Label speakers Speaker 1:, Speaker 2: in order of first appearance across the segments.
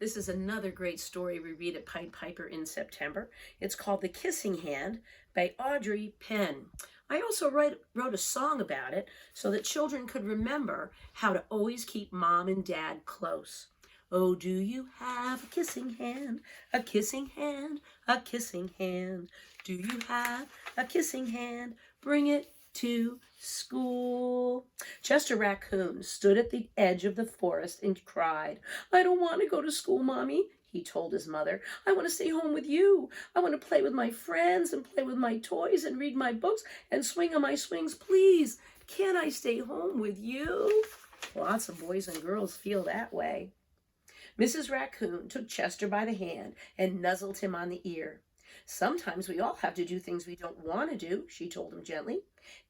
Speaker 1: This is another great story we read at Pied Piper in September. It's called The Kissing Hand by Audrey Penn. I also wrote a song about it so that children could remember how to always keep mom and dad close. Oh, do you have a kissing hand, a kissing hand, a kissing hand? Do you have a kissing hand? Bring it to school. Chester Raccoon stood at the edge of the forest and cried, I don't want to go to school, Mommy, he told his mother. I want to stay home with you. I want to play with my friends and play with my toys and read my books and swing on my swings. Please, can I stay home with you? Lots of boys and girls feel that way. Mrs. Raccoon took Chester by the hand and nuzzled him on the ear. Sometimes we all have to do things we don't want to do, she told him gently,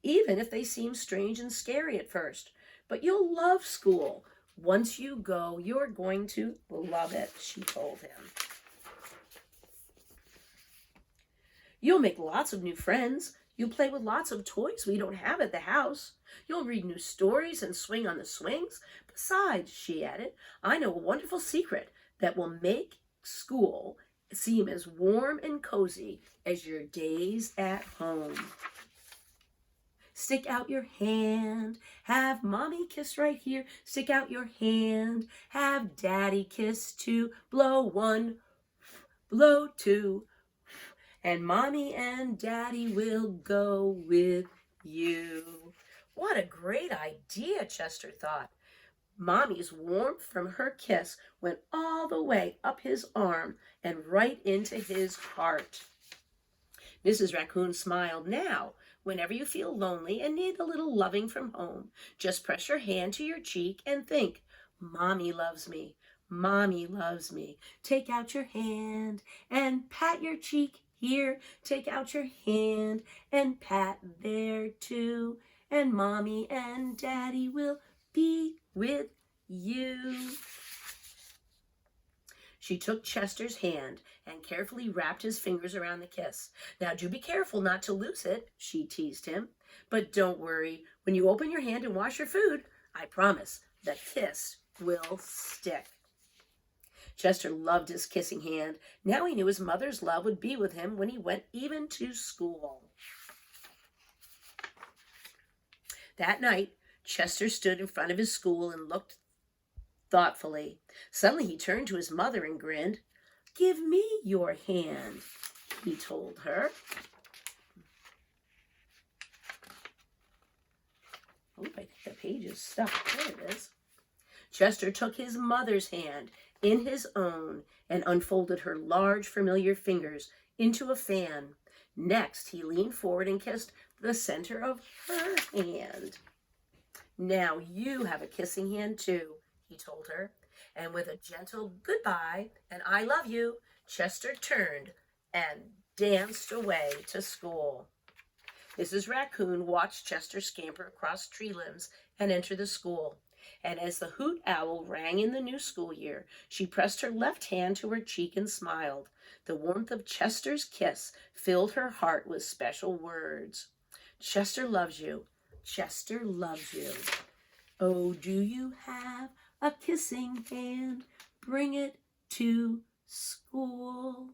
Speaker 1: even if they seem strange and scary at first. But you'll love school. Once you go, you're going to love it, she told him. You'll make lots of new friends. You'll play with lots of toys we don't have at the house. You'll read new stories and swing on the swings. Besides, she added, I know a wonderful secret that will make school seem as warm and cozy as your days at home. Stick out your hand, have Mommy kiss right here. Stick out your hand, have Daddy kiss too. Blow one, blow two, and Mommy and Daddy will go with you. What a great idea, Chester thought. Mommy's warmth from her kiss went all the way up his arm and right into his heart. Mrs. Raccoon smiled. Now, whenever you feel lonely and need a little loving from home, just press your hand to your cheek and think, Mommy loves me. Mommy loves me. Take out your hand and pat your cheek here. Take out your hand and pat there too. And Mommy and Daddy will be with you. She took Chester's hand and carefully wrapped his fingers around the kiss. Now do be careful not to lose it, she teased him. But don't worry, when you open your hand and wash your food, I promise the kiss will stick. Chester loved his kissing hand. Now he knew his mother's love would be with him when he went even to school. That night, Chester stood in front of his school and looked thoughtfully. Suddenly he turned to his mother and grinned. Give me your hand, he told her. Oh, I think the page is stuck. There it is. Chester took his mother's hand in his own and unfolded her large, familiar fingers into a fan. Next, he leaned forward and kissed the center of her hand. Now you have a kissing hand too, he told her. And with a gentle goodbye and I love you, Chester turned and danced away to school. Mrs. Raccoon watched Chester scamper across tree limbs and enter the school. And as the hoot owl rang in the new school year, she pressed her left hand to her cheek and smiled. The warmth of Chester's kiss filled her heart with special words. Chester loves you. Chester loves you. Oh, do you have a kissing hand? Bring it to school.